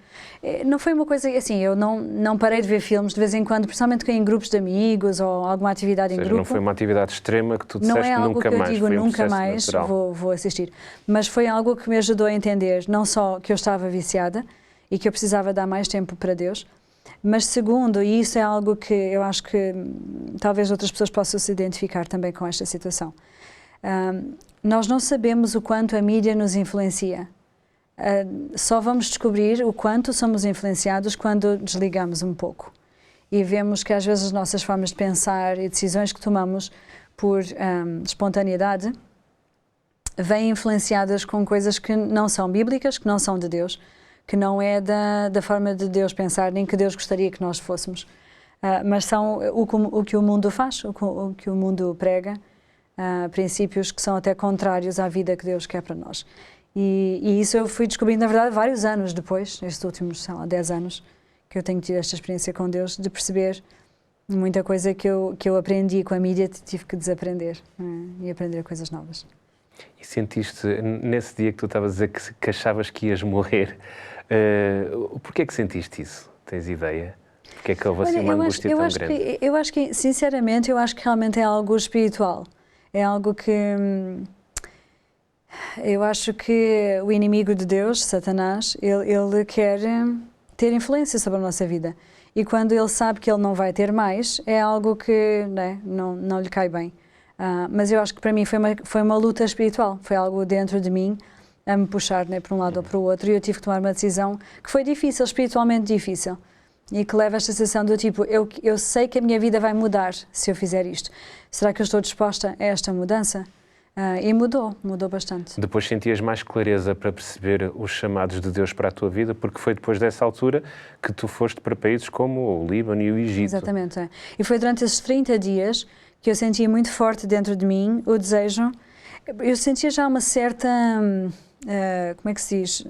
Não foi uma coisa assim, eu não parei de ver filmes de vez em quando, principalmente em grupos de amigos ou alguma atividade em grupo. Não foi uma atividade extrema que tu disseste não é algo nunca que eu mais, digo foi um nunca processo mais vou assistir. Mas foi algo que me ajudou a entender, não só que eu estava viciada e que eu precisava dar mais tempo para Deus, mas segundo, e isso é algo que eu acho que talvez outras pessoas possam se identificar também com esta situação, nós não sabemos o quanto a mídia nos influencia. Só vamos descobrir o quanto somos influenciados quando desligamos um pouco e vemos que às vezes as nossas formas de pensar e decisões que tomamos por espontaneidade vêm influenciadas com coisas que não são bíblicas, que não são de Deus, que não é da forma de Deus pensar, nem que Deus gostaria que nós fôssemos, mas são o que o mundo faz, o que o mundo prega, princípios que são até contrários à vida que Deus quer para nós. E isso eu fui descobrindo, na verdade, vários anos depois, estes últimos, sei lá, 10 anos, que eu tenho tido esta experiência com Deus, de perceber muita coisa que eu aprendi com a mídia, tive que desaprender, e aprender coisas novas. E sentiste, nesse dia que tu estavas a dizer que achavas que ias morrer, porquê é que sentiste isso? Tens ideia? Porque é que houve assim uma angústia tão grande? Eu acho que, sinceramente, eu acho que realmente é algo espiritual. É algo que... eu acho que o inimigo de Deus, Satanás, ele quer ter influência sobre a nossa vida. E quando ele sabe que ele não vai ter mais, é algo que não lhe cai bem. Mas eu acho que para mim foi uma luta espiritual. Foi algo dentro de mim a me puxar, para um lado ou para o outro. E eu tive que tomar uma decisão que foi difícil, espiritualmente difícil. E que leva esta sensação do tipo, eu sei que a minha vida vai mudar se eu fizer isto. Será que eu estou disposta a esta mudança? E mudou bastante. Depois sentias mais clareza para perceber os chamados de Deus para a tua vida, porque foi depois dessa altura que tu foste para países como o Líbano e o Egito. Exatamente. E foi durante esses 30 dias que eu sentia muito forte dentro de mim o desejo. Eu sentia já uma certa, como é que se diz?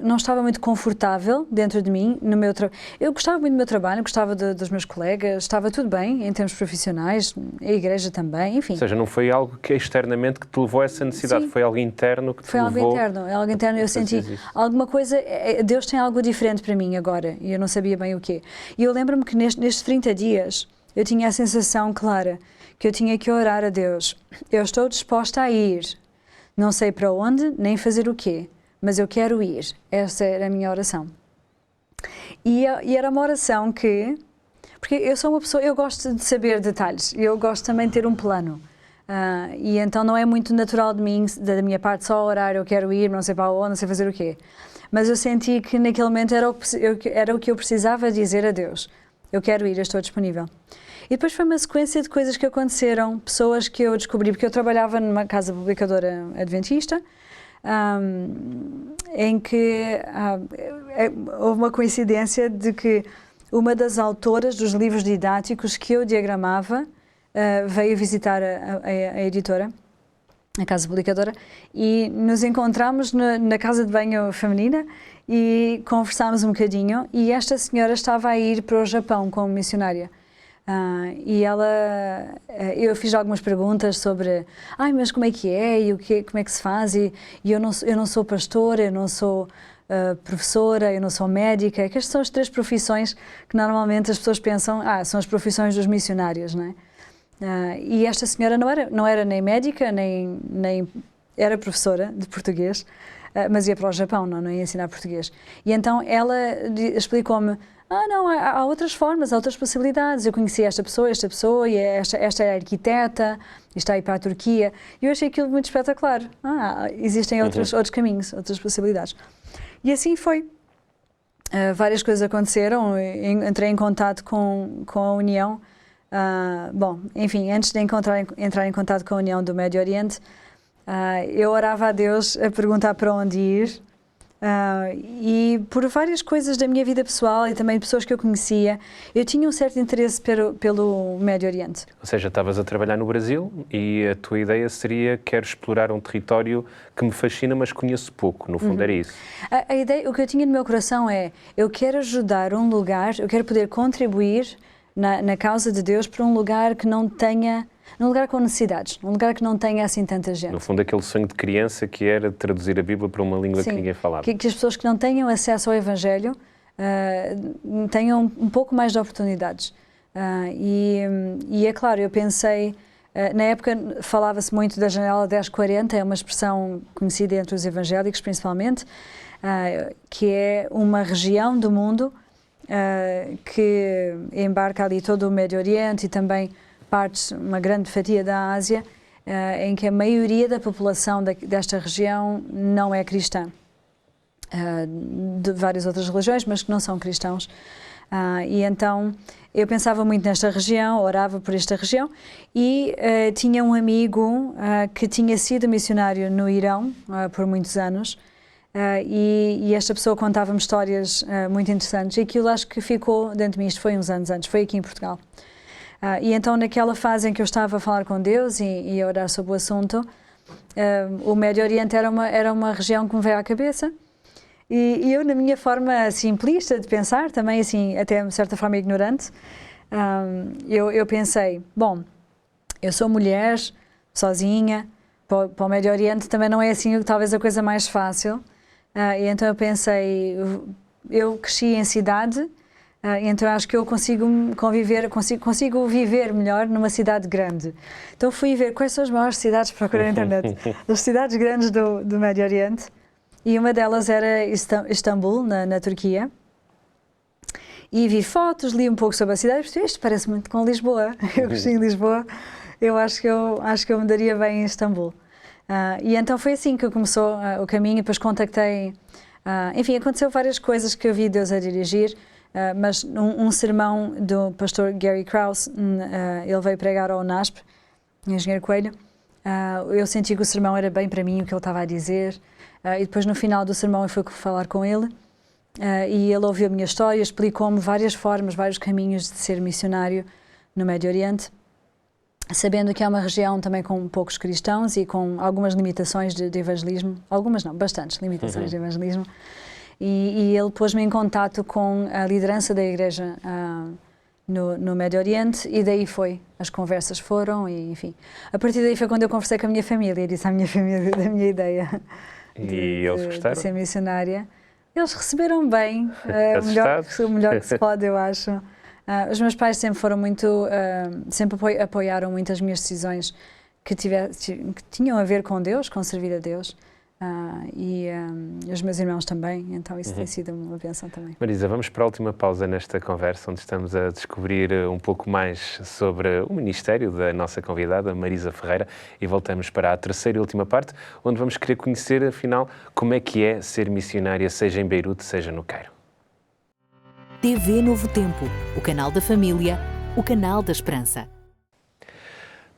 Não estava muito confortável dentro de mim, no meu trabalho. Eu gostava muito do meu trabalho, gostava dos meus colegas, estava tudo bem em termos profissionais, a igreja também, enfim. Ou seja, não foi algo que externamente que te levou a essa necessidade, Sim. Foi algo interno que te levou... Foi algo interno, eu senti alguma coisa, Deus tem algo diferente para mim agora, e eu não sabia bem o quê. E eu lembro-me que nestes 30 dias, eu tinha a sensação clara que eu tinha que orar a Deus. Eu estou disposta a ir, não sei para onde, nem fazer o quê, mas eu quero ir. Essa era a minha oração. E era uma oração que... Porque eu sou uma pessoa, eu gosto de saber detalhes, eu gosto também de ter um plano. E então não é muito natural de mim, da minha parte, só orar, eu quero ir, não sei para onde, não sei fazer o quê. Mas eu senti que naquele momento era o que eu precisava dizer a Deus. Eu quero ir, eu estou disponível. E depois foi uma sequência de coisas que aconteceram, pessoas que eu descobri, porque eu trabalhava numa casa publicadora adventista, em que houve uma coincidência de que uma das autoras dos livros didáticos que eu diagramava veio visitar a editora, a casa publicadora, e nos encontramos na casa de banho feminina e conversámos um bocadinho, e esta senhora estava a ir para o Japão como missionária. E eu fiz algumas perguntas sobre, mas como é que é, e como é que se faz, e eu não sou pastora, eu não sou professora, eu não sou médica, que estas são as 3 profissões que normalmente as pessoas pensam, são as profissões dos missionários, não é? E esta senhora não era nem médica, nem era professora de português, mas ia para o Japão, não ia ensinar português. E então ela explicou-me, não, há outras formas, há outras possibilidades. Eu conheci esta pessoa, e esta é a arquiteta, e está a ir para a Turquia. E eu achei aquilo muito espetacular. Existem outros caminhos, outras possibilidades. E assim foi. Várias coisas aconteceram, entrei em contato com a União. Enfim, antes de entrar em contato com a União do Médio Oriente, eu orava a Deus a perguntar para onde ir, E por várias coisas da minha vida pessoal e também de pessoas que eu conhecia, eu tinha um certo interesse pelo Médio Oriente. Ou seja, estavas a trabalhar no Brasil e a tua ideia seria: quero explorar um território que me fascina, mas conheço pouco. No fundo, era isso. A ideia, o que eu tinha no meu coração é: eu quero ajudar um lugar, eu quero poder contribuir na causa de Deus para um lugar que não tenha, num lugar com necessidades, num lugar que não tenha assim tanta gente. No fundo, aquele sonho de criança que era traduzir a Bíblia para uma língua que ninguém falava. Que as pessoas que não tenham acesso ao Evangelho tenham um pouco mais de oportunidades. E é claro, eu pensei, na época falava-se muito da janela 1040, é uma expressão conhecida entre os evangélicos principalmente, que é uma região do mundo que embarca ali todo o Médio Oriente e também uma grande fatia da Ásia, em que a maioria da população desta região não é cristã. De várias outras religiões, mas que não são cristãos. E então eu pensava muito nesta região, orava por esta região e tinha um amigo que tinha sido missionário no Irão por muitos anos. E esta pessoa contava-me histórias muito interessantes e aquilo acho que ficou dentro de mim. Isto foi uns anos antes, foi aqui em Portugal. E então naquela fase em que eu estava a falar com Deus e a orar sobre o assunto, o Médio Oriente era uma região que me veio à cabeça e eu, na minha forma simplista de pensar, também assim até de certa forma ignorante, eu pensei, bom, eu sou mulher, sozinha, para o Médio Oriente também não é assim talvez a coisa mais fácil. E então eu pensei, eu cresci em cidade, então acho que eu consigo conviver, consigo viver melhor numa cidade grande. Então fui ver quais são as maiores cidades, procurar na internet, as cidades grandes do Médio Oriente, e uma delas era Istambul, na Turquia. E vi fotos, li um pouco sobre a cidade e percebi, isto parece muito com Lisboa. Eu cresci em Lisboa, eu acho que eu me daria bem em Istambul. E então foi assim que começou o caminho, e depois contactei, enfim, aconteceu várias coisas que eu vi Deus a dirigir, mas um sermão do pastor Gary Krause, ele veio pregar ao NASP, Engenheiro Coelho, eu senti que o sermão era bem para mim, o que ele estava a dizer, e depois no final do sermão eu fui falar com ele, e ele ouviu a minha história, explicou-me várias formas, vários caminhos de ser missionário no Médio Oriente, sabendo que é uma região também com poucos cristãos e com algumas limitações de evangelismo, algumas não, bastantes limitações de evangelismo, e ele pôs-me em contato com a liderança da igreja no Médio Oriente e daí as conversas foram e enfim, a partir daí foi quando eu conversei com a minha família e disse à minha família da minha ideia eles gostaram? De ser missionária. Eles receberam bem, o melhor que se pode, eu acho. Os meus pais sempre foram sempre apoiaram muito as minhas decisões que tinham a ver com Deus, com servir a Deus, e os meus irmãos também, então isso tem sido uma bênção também. Marisa, vamos para a última pausa nesta conversa, onde estamos a descobrir um pouco mais sobre o ministério da nossa convidada, Marisa Ferreira, e voltamos para a terceira e última parte, onde vamos querer conhecer, afinal, como é que é ser missionária, seja em Beirute, seja no Cairo. TV Novo Tempo, o canal da família, o canal da esperança.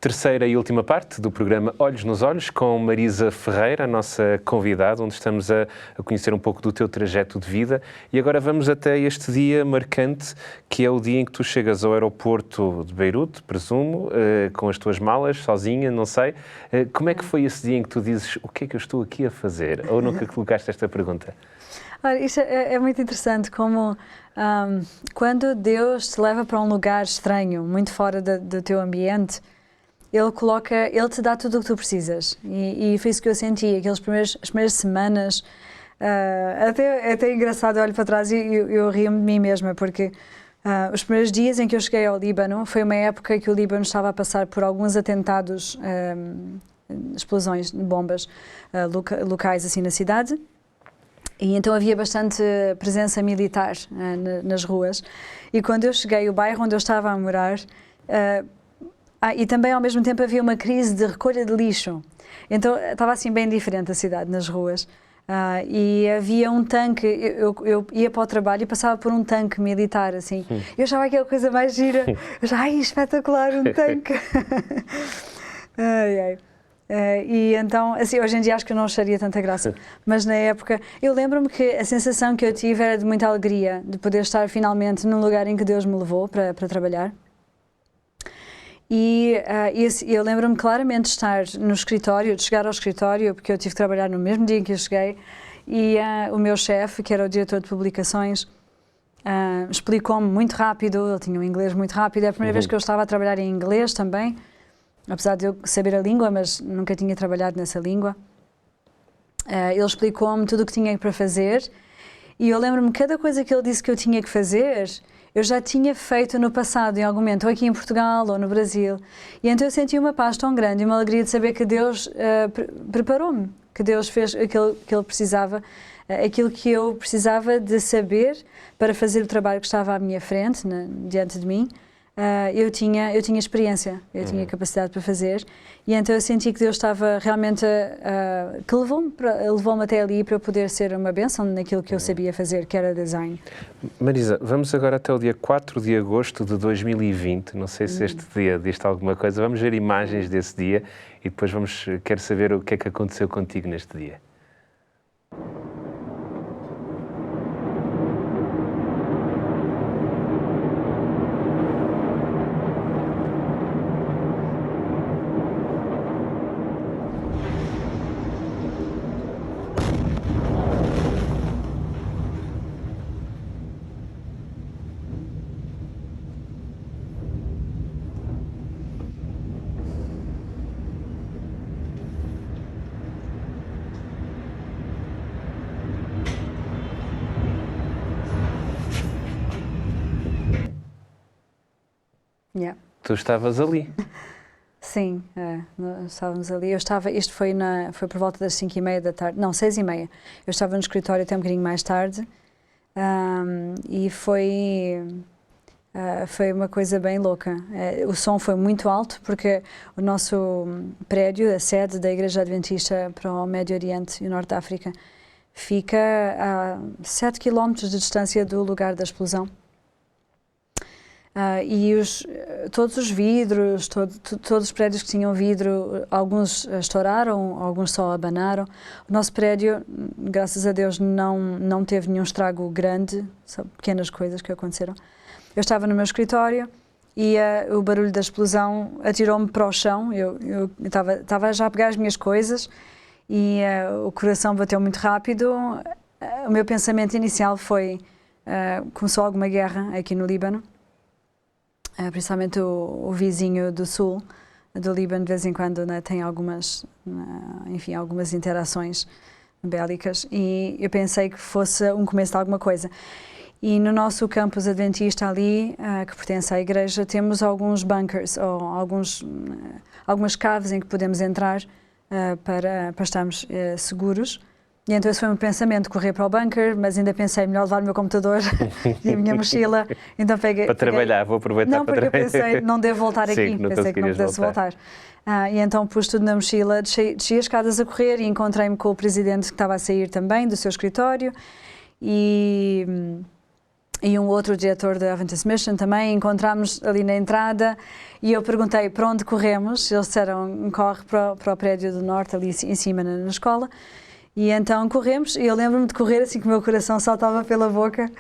Terceira e última parte do programa Olhos nos Olhos, com Marisa Ferreira, a nossa convidada, onde estamos a conhecer um pouco do teu trajeto de vida. E agora vamos até este dia marcante, que é o dia em que tu chegas ao aeroporto de Beirute, presumo, com as tuas malas, sozinha, não sei. Como é que foi esse dia em que tu dizes, o que é que eu estou aqui a fazer? Ou nunca colocaste esta pergunta? Olha, isto é muito interessante, como quando Deus te leva para um lugar estranho, muito fora do teu ambiente, Ele te dá tudo o que tu precisas. E foi isso que eu senti, as primeiras semanas, até engraçado, eu olho para trás e eu rio-me de mim mesma, porque os primeiros dias em que eu cheguei ao Líbano, foi uma época que o Líbano estava a passar por alguns atentados, explosões de bombas locais assim na cidade, e então havia bastante presença militar nas ruas. E quando eu cheguei, o bairro onde eu estava a morar, e também ao mesmo tempo havia uma crise de recolha de lixo. Então estava assim bem diferente a cidade nas ruas. E havia um tanque, eu ia para o trabalho e passava por um tanque militar, assim. Eu achava aquela coisa mais gira. Eu achava, ai, espetacular, um tanque. E então, assim, hoje em dia acho que eu não acharia tanta graça, mas na época, eu lembro-me que a sensação que eu tive era de muita alegria, de poder estar finalmente num lugar em que Deus me levou para trabalhar. E eu lembro-me claramente de estar no escritório, de chegar ao escritório, porque eu tive que trabalhar no mesmo dia em que eu cheguei, e o meu chefe, que era o diretor de publicações, explicou-me muito rápido, ele tinha um inglês muito rápido, é a primeira vez que eu estava a trabalhar em inglês também, apesar de eu saber a língua, mas nunca tinha trabalhado nessa língua. Ele explicou-me tudo o que tinha para fazer, e eu lembro-me cada coisa que ele disse que eu tinha que fazer, eu já tinha feito no passado, em algum momento, ou aqui em Portugal, ou no Brasil. E então eu senti uma paz tão grande e uma alegria de saber que Deus preparou-me, que Deus fez aquilo que Ele precisava, aquilo que eu precisava de saber para fazer o trabalho que estava à minha frente, diante de mim. Eu tinha experiência, eu tinha capacidade para fazer, e então eu senti que Deus estava realmente, que levou-me até ali para eu poder ser uma bênção naquilo que eu sabia fazer, que era design. Marisa, vamos agora até o dia 4 de agosto de 2020, não sei se este dia diz alguma coisa, vamos ver imagens desse dia e depois quero saber o que é que aconteceu contigo neste dia. Yeah. Tu estavas ali. Sim, estávamos ali. Isto foi por volta das 5h30 da tarde, não, 6h30. Eu estava no escritório até um bocadinho mais tarde, e foi uma coisa bem louca. O som foi muito alto, porque o nosso prédio, a sede da Igreja Adventista para o Médio Oriente e o Norte da África, fica a 7 km de distância do lugar da explosão. Todos os vidros, todos os prédios que tinham vidro, alguns estouraram, alguns só abanaram. O nosso prédio, graças a Deus, não teve nenhum estrago grande, só pequenas coisas que aconteceram. Eu estava no meu escritório e o barulho da explosão atirou-me para o chão. Eu estava já a pegar as minhas coisas e o coração bateu muito rápido. O meu pensamento inicial foi, começou alguma guerra aqui no Líbano. Principalmente o vizinho do sul do Líbano, de vez em quando, né, tem algumas interações bélicas, e eu pensei que fosse um começo de alguma coisa. E no nosso campus adventista ali, que pertence à igreja, temos alguns bunkers, ou algumas caves em que podemos entrar para estarmos seguros. E então esse foi o meu pensamento, correr para o bunker, mas ainda pensei, melhor levar o meu computador e a minha mochila. Então para trabalhar, vou aproveitar para trabalhar. Não, porque eu pensei, não devo voltar aqui, Sim, pensei que não pudesse voltar. E então pus tudo na mochila, desci as escadas a correr e encontrei-me com o presidente que estava a sair também do seu escritório e um outro diretor da Adventist Mission também. Encontramos ali na entrada e eu perguntei para onde corremos. Eles disseram, corre para o prédio do norte, ali em cima na escola. E então corremos, e eu lembro-me de correr assim que o meu coração saltava pela boca,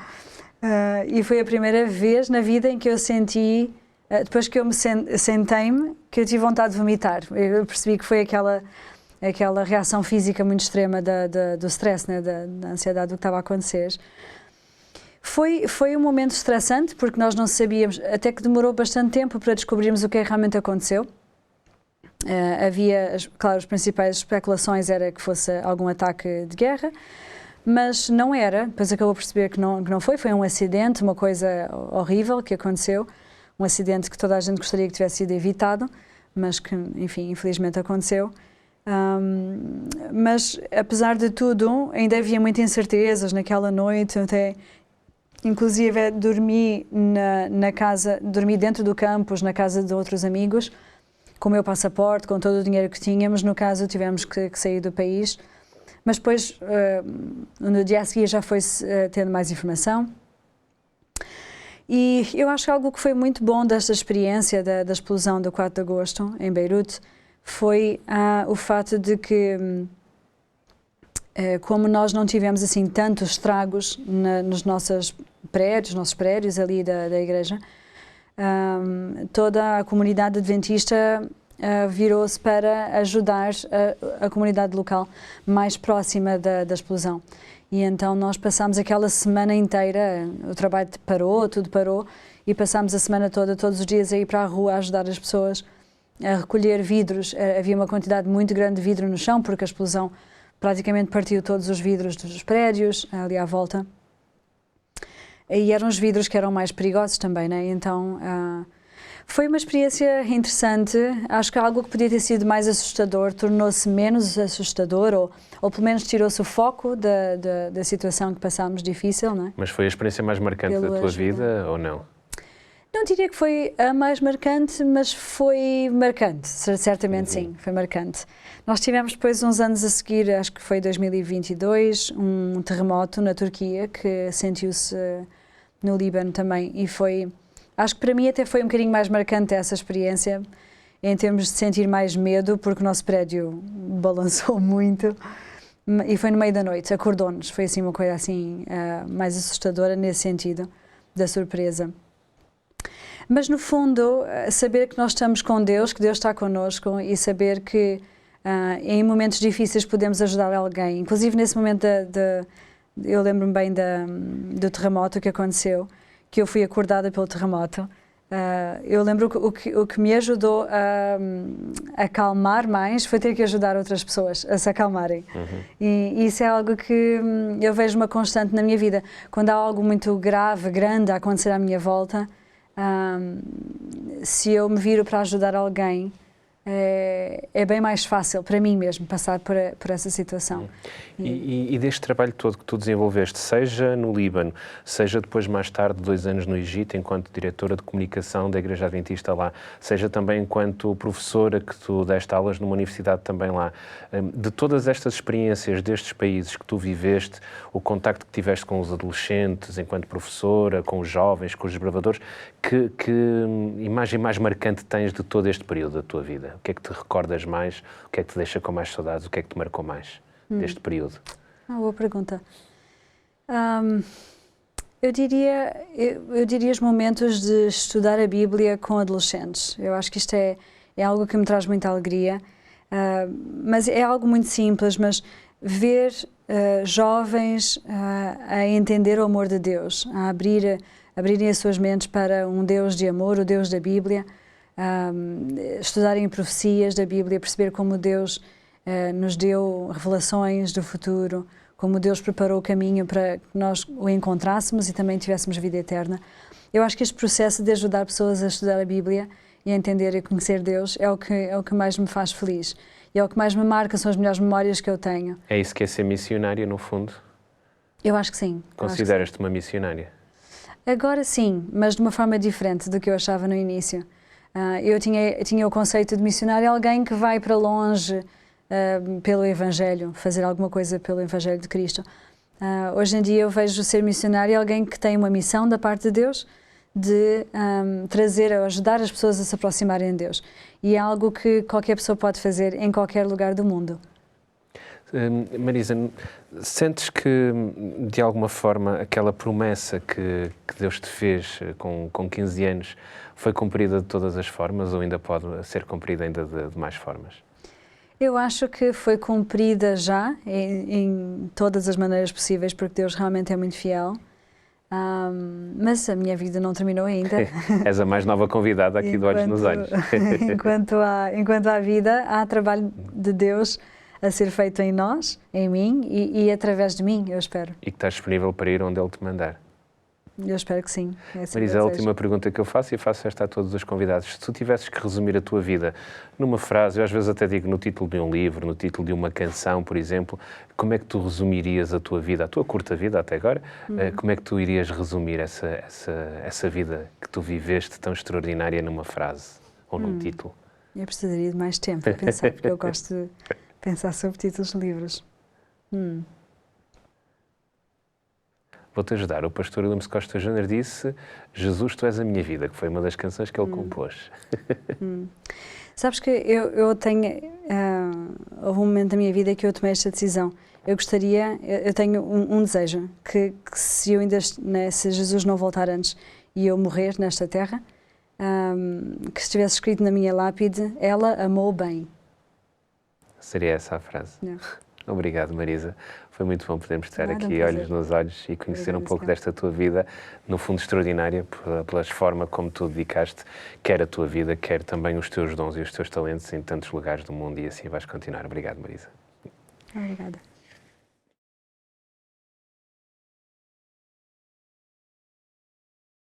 e foi a primeira vez na vida em que eu senti, depois que eu me sentei-me, que eu tive vontade de vomitar. Eu percebi que foi aquela reação física muito extrema do stress, né, da ansiedade do que estava a acontecer. Foi um momento estressante, porque nós não sabíamos, até que demorou bastante tempo para descobrirmos o que realmente aconteceu. Havia, claro, as principais especulações era que fosse algum ataque de guerra, mas não era. Depois acabou por perceber que não foi um acidente, uma coisa horrível que aconteceu, um acidente que toda a gente gostaria que tivesse sido evitado, mas que, enfim, infelizmente aconteceu. Mas, apesar de tudo, ainda havia muitas incertezas naquela noite, até inclusive dormi dormi dentro do campus, na casa de outros amigos, com o meu passaporte, com todo o dinheiro que tínhamos. No caso, tivemos que sair do país. Mas depois, no dia a seguir, já foi-se tendo mais informação. E eu acho que algo que foi muito bom desta experiência da explosão do 4 de agosto, em Beirute, foi o fato de que, como nós não tivemos assim tantos estragos nos nossos prédios ali da igreja, toda a comunidade adventista virou-se para ajudar a comunidade local mais próxima da explosão. E então nós passámos aquela semana inteira, o trabalho parou, tudo parou, e passámos a semana toda, todos os dias, a ir para a rua a ajudar as pessoas a recolher vidros. Havia uma quantidade muito grande de vidro no chão, porque a explosão praticamente partiu todos os vidros dos prédios ali à volta. E eram os vidros que eram mais perigosos também, né? Então foi uma experiência interessante. Acho que algo que podia ter sido mais assustador tornou-se menos assustador, ou pelo menos tirou-se o foco da situação que passámos difícil, não é? Mas foi a experiência mais marcante da tua vida ou não? Não diria que foi a mais marcante, mas foi marcante, certamente sim, foi marcante. Nós tivemos depois uns anos a seguir, acho que foi 2022, um terremoto na Turquia que sentiu-se no Líbano também, e foi, acho que para mim até foi um bocadinho mais marcante essa experiência, em termos de sentir mais medo, porque o nosso prédio balançou muito, e foi no meio da noite, acordou-nos, foi assim uma coisa assim mais assustadora nesse sentido, da surpresa. Mas, no fundo, saber que nós estamos com Deus, que Deus está connosco, e saber que em momentos difíceis podemos ajudar alguém. Inclusive, nesse momento, eu lembro-me bem do terremoto que aconteceu, que eu fui acordada pelo terremoto. Eu lembro que o que me ajudou a acalmar mais foi ter que ajudar outras pessoas a se acalmarem. E isso é algo que eu vejo uma constante na minha vida. Quando há algo muito grave, grande a acontecer à minha volta, se eu me viro para ajudar alguém, é bem mais fácil para mim mesmo passar por essa situação. E deste trabalho todo que tu desenvolveste, seja no Líbano, seja depois mais tarde, 2 anos no Egito, enquanto diretora de comunicação da Igreja Adventista lá, seja também enquanto professora que tu deste aulas numa universidade também lá, de todas estas experiências destes países que tu viveste, o contacto que tiveste com os adolescentes, enquanto professora, com os jovens, com os desbravadores, que imagem mais marcante tens de todo este período da tua vida? O que é que te recordas mais? O que é que te deixa com mais saudades? O que é que te marcou mais deste período? Boa pergunta. Eu diria os momentos de estudar a Bíblia com adolescentes. Eu acho que isto é algo que me traz muita alegria, mas é algo muito simples, mas ver jovens a entender o amor de Deus, a abrirem as suas mentes para um Deus de amor, o Deus da Bíblia, estudarem profecias da Bíblia, perceber como Deus nos deu revelações do futuro, como Deus preparou o caminho para que nós o encontrássemos e também tivéssemos vida eterna. Eu acho que este processo de ajudar pessoas a estudar a Bíblia e a entender e conhecer Deus é o que mais me faz feliz. E é o que mais me marca, são as melhores memórias que eu tenho. É isso que é ser missionária, no fundo? Eu acho que sim. Consideras-te uma missionária? Agora sim, mas de uma forma diferente do que eu achava no início. Eu tinha o conceito de missionário, alguém que vai para longe pelo Evangelho, fazer alguma coisa pelo Evangelho de Cristo. Hoje em dia eu vejo ser missionário alguém que tem uma missão da parte de Deus de ajudar as pessoas a se aproximarem de Deus. E é algo que qualquer pessoa pode fazer em qualquer lugar do mundo. Marisa, sentes que, de alguma forma, aquela promessa que Deus te fez com 15 anos foi cumprida de todas as formas ou ainda pode ser cumprida ainda de mais formas? Eu acho que foi cumprida já, em todas as maneiras possíveis, porque Deus realmente é muito fiel. Mas a minha vida não terminou ainda. És a mais nova convidada aqui do Olhos nos Olhos. Enquanto há vida, há trabalho de Deus a ser feito em nós, em mim e através de mim, eu espero. E que estás disponível para ir onde Ele te mandar. Eu espero que sim. Marisa, a última pergunta que eu faço, e faço esta a todos os convidados. Se tu tivesses que resumir a tua vida numa frase, eu às vezes até digo no título de um livro, no título de uma canção, por exemplo, como é que tu resumirias a tua vida, a tua curta vida até agora, como é que tu irias resumir essa vida que tu viveste tão extraordinária numa frase ou num título? Eu precisaria de mais tempo para pensar, porque eu gosto de pensar sobre títulos de livros. Vou-te ajudar. O pastor Williams Costa Júnior disse: Jesus, tu és a minha vida, que foi uma das canções que ele compôs. Sabes que eu tenho... houve um momento da minha vida que eu tomei esta decisão. Eu gostaria... Eu tenho um desejo, que se eu ainda... Né, se Jesus não voltar antes e eu morrer nesta terra, que estivesse escrito na minha lápide, ela amou bem. Seria essa a frase. Não. Obrigado, Marisa. Foi muito bom podermos estar Nada, aqui, um prazer. olhos nos olhos, e conhecer um Obrigada, pouco Isabel. desta tua vida, no fundo extraordinária, pela forma como tu dedicaste, quer a tua vida, quer também os teus dons e os teus talentos em tantos lugares do mundo, e assim vais continuar. Obrigado, Marisa. Obrigada.